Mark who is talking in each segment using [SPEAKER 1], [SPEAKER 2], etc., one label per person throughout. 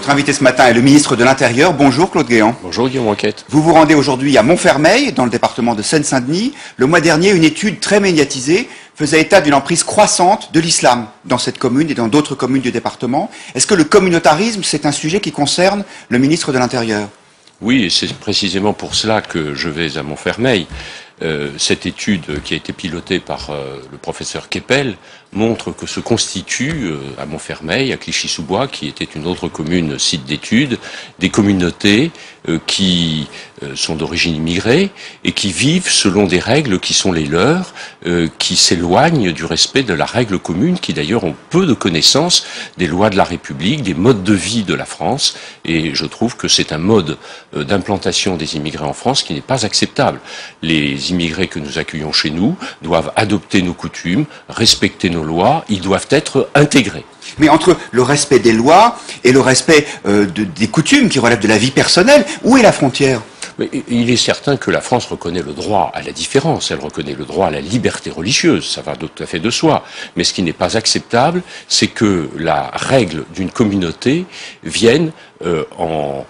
[SPEAKER 1] Notre invité ce matin est le ministre de l'Intérieur. Bonjour Claude Guéant.
[SPEAKER 2] Bonjour Guillaume Enquête.
[SPEAKER 1] Vous vous rendez aujourd'hui à Montfermeil, dans le département de Seine-Saint-Denis. Le mois dernier, une étude très médiatisée faisait état d'une emprise croissante de l'islam dans cette commune et dans d'autres communes du département. Est-ce que le communautarisme, c'est un sujet qui concerne le ministre de l'Intérieur?
[SPEAKER 2] Oui, et c'est précisément pour cela que je vais à Montfermeil. Cette étude qui a été pilotée par le professeur Keppel montre que se constituent à Montfermeil, à Clichy-sous-Bois, qui était une autre commune site d'études, des communautés qui sont d'origine immigrée et qui vivent selon des règles qui sont les leurs, qui s'éloignent du respect de la règle commune, qui d'ailleurs ont peu de connaissances des lois de la République, des modes de vie de la France, et je trouve que c'est un mode d'implantation des immigrés en France qui n'est pas acceptable. Les immigrés que nous accueillons chez nous doivent adopter nos coutumes, respecter nos lois, ils doivent être intégrés.
[SPEAKER 1] Mais entre le respect des lois et le respect des coutumes qui relèvent de la vie personnelle, où est la frontière?
[SPEAKER 2] Mais il est certain que la France reconnaît le droit à la différence, elle reconnaît le droit à la liberté religieuse, ça va tout à fait de soi. Mais ce qui n'est pas acceptable, c'est que la règle d'une communauté vienne en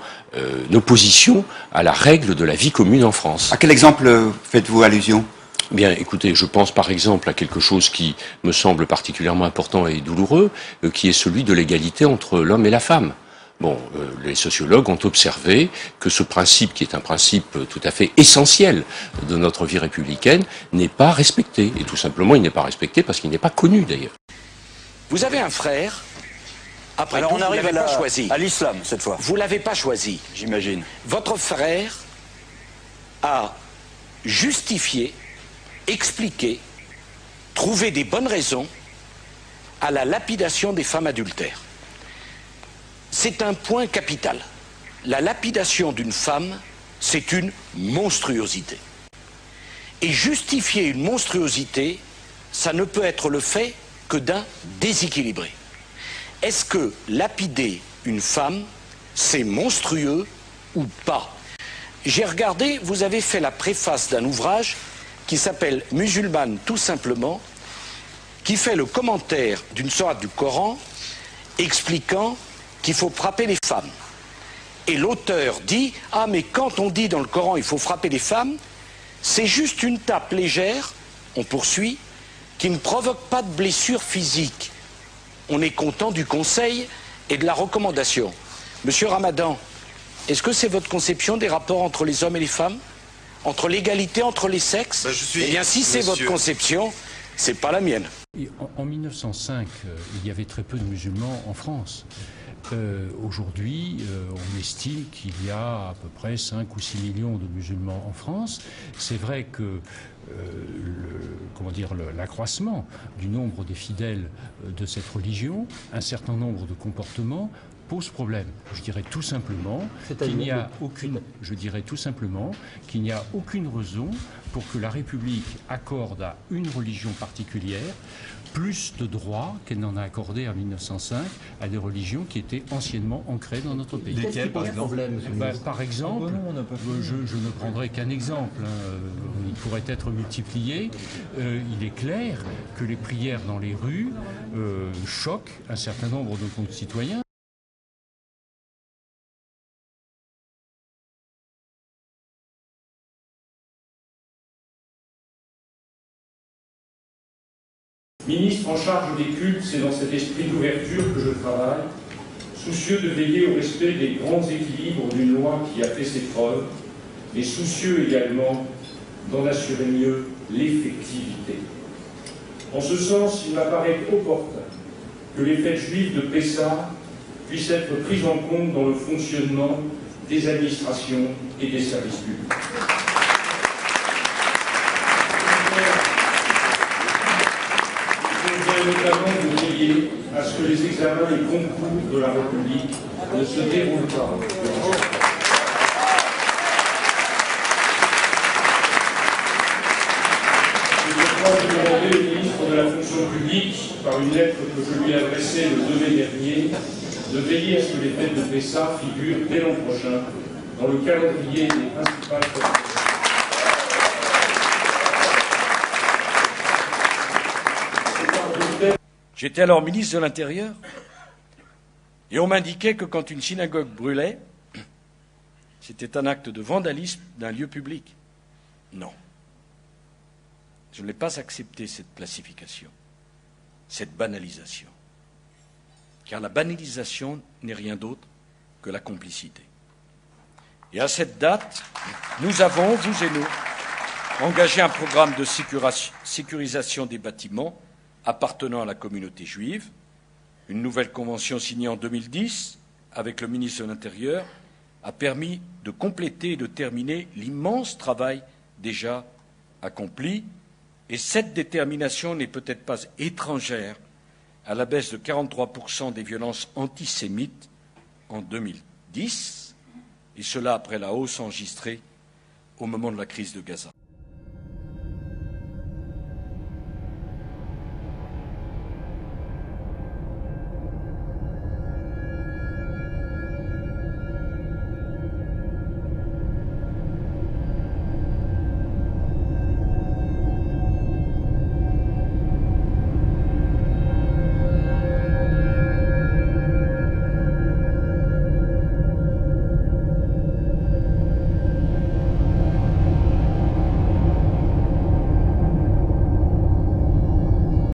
[SPEAKER 2] opposition à la règle de la vie commune en France.
[SPEAKER 1] À quel exemple faites-vous allusion?
[SPEAKER 2] Bien, écoutez, je pense par exemple à quelque chose qui me semble particulièrement important et douloureux, qui est celui de l'égalité entre l'homme et la femme. Bon, les sociologues ont observé que ce principe, qui est un principe tout à fait essentiel de notre vie républicaine, n'est pas respecté. Et tout simplement, il n'est pas respecté parce qu'il n'est pas connu d'ailleurs.
[SPEAKER 3] Vous avez un frère. Après
[SPEAKER 4] alors
[SPEAKER 3] tout,
[SPEAKER 4] on arrive
[SPEAKER 3] vous l'avez pas choisi.
[SPEAKER 4] à l'islam cette fois.
[SPEAKER 3] Vous l'avez pas choisi.
[SPEAKER 4] J'imagine.
[SPEAKER 3] Votre frère a justifié, expliqué, trouvé des bonnes raisons à la lapidation des femmes adultères. C'est un point capital. La lapidation d'une femme, c'est une monstruosité. Et justifier une monstruosité, ça ne peut être le fait que d'un déséquilibré. Est-ce que lapider une femme, c'est monstrueux ou pas? J'ai regardé, vous avez fait la préface d'un ouvrage qui s'appelle « Musulmane tout simplement », qui fait le commentaire d'une sourate du Coran expliquant qu'il faut frapper les femmes. Et l'auteur dit « Ah, mais quand on dit dans le Coran il faut frapper les femmes, c'est juste une tape légère, on poursuit, qui ne provoque pas de blessure physique. On est content du conseil et de la recommandation. » Monsieur Ramadan, est-ce que c'est votre conception des rapports entre les hommes et les femmes? Entre l'égalité entre les sexes? Eh bien, si c'est votre conception, c'est pas la mienne.
[SPEAKER 5] En 1905, il y avait très peu de musulmans en France. Aujourd'hui, on estime qu'il y a à peu près 5 ou 6 millions de musulmans en France. C'est vrai que l'accroissement du nombre des fidèles de cette religion, un certain nombre de comportements pose problème. Je dirais tout simplement qu'il n'y a aucune raison pour que la République accorde à une religion particulière plus de droits qu'elle n'en a accordé en 1905 à des religions qui étaient anciennement ancrées dans notre pays.
[SPEAKER 6] Lesquelles, par exemple?
[SPEAKER 5] Par exemple, je ne prendrai qu'un exemple, il pourrait être multiplié. Il est clair que les prières dans les rues choquent un certain nombre de concitoyens.
[SPEAKER 7] Ministre en charge des cultes, c'est dans cet esprit d'ouverture que je travaille, soucieux de veiller au respect des grands équilibres d'une loi qui a fait ses preuves, mais soucieux également d'en assurer mieux l'effectivité. En ce sens, il m'apparaît opportun que les fêtes juives de Pessah puissent être prises en compte dans le fonctionnement des administrations et des services publics. Notamment de veiller à ce que les examens et concours de la République ne se déroulent pas. Je crois demander au ministre de la fonction publique, par une lettre que je lui ai adressée le 2 mai dernier, de veiller à ce que les fêtes de Pessah figurent dès l'an prochain dans le calendrier des principales fêtes.
[SPEAKER 3] J'étais alors ministre de l'Intérieur Et on m'indiquait que quand une synagogue brûlait, c'était un acte de vandalisme d'un lieu public. Non. Je n'ai pas accepté cette classification, cette banalisation. Car la banalisation n'est rien d'autre que la complicité. Et à cette date, nous avons, vous et nous, engagé un programme de sécurisation des bâtiments appartenant à la communauté juive, une nouvelle convention signée en 2010 avec le ministre de l'Intérieur a permis de compléter et de terminer l'immense travail déjà accompli. Et cette détermination n'est peut-être pas étrangère à la baisse de 43% des violences antisémites en 2010, et cela après la hausse enregistrée au moment de la crise de Gaza.